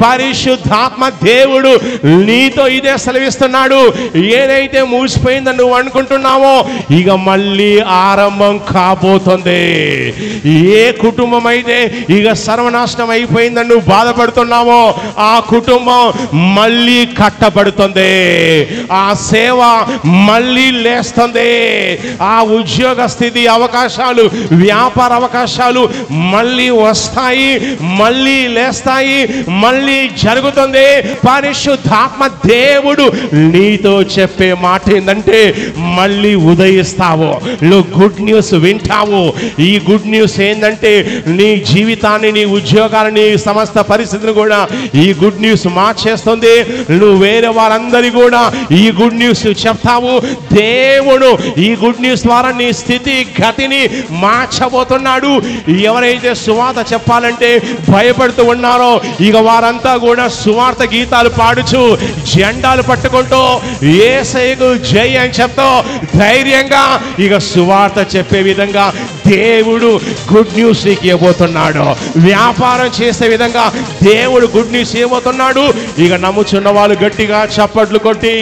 పరిశుద్ధాత్మ దేవుడు నీతో ఇదే సెలవిస్తున్నాడు. ఏదైతే మూసిపోయిందని నువ్వు అనుకుంటున్నావో ఇక మళ్ళీ ఆరంభం కాబోతుంది. ఏ కుటుంబం అయితే ఇక సర్వనాశనం అయిపోయిందని నువ్వు బాధపడుతున్నావో ఆ కుటుంబం మళ్ళీ కట్టబడుతుంది. ఆ సేవ మళ్ళీ లేస్తుంది. ఆ ఉద్యోగ స్థితి అవకాశాలు, వ్యాపార అవకాశాలు మళ్ళీ వస్తాయి, మళ్ళీ లేస్తాయి, మళ్ళీ జరుగుతుంది. పరిశుద్ధాత్మ దేవుడు నీతో చెప్పే మాట ఏంటంటే మళ్ళీ ఉదయిస్తావు, నువ్వు గుడ్ న్యూస్ వింటావు. ఈ గుడ్ న్యూస్ ఏంటంటే నీ జీవితాన్ని, నీ ఉద్యోగాన్ని, నీ సమస్త పరిస్థితిని కూడా ఈ గుడ్ న్యూస్ మార్చేస్తుంది. నువ్వు వేరే వారందరి కూడా ఈ గుడ్ న్యూస్ చెప్తావు. దేవుడు ఈ గుడ్ న్యూస్ ద్వారా నీ స్థితి గతిని మార్చబోతున్నాడు. ఎవరైతే సువార్త చెప్పాలంటే భయపడుతూ ఉన్నారో ఇక వారంతా కూడా సువార్త గీతాలు పాడుచు, జెండాలు పట్టుకుంటూ యేసయ్యకు జై అని చెప్తూ ధైర్యంగా ఇక సువార్త చెప్పే విధంగా దేవుడు గుడ్ న్యూస్ నీకు ఇవ్వబోతున్నాడు. వ్యాపారం చేసే విధంగా దేవుడు గుడ్ న్యూస్ ఇవ్వబోతున్నాడు. ఇక నమ్ముచున్న వాళ్ళు గట్టిగా చప్పట్లు కొట్టి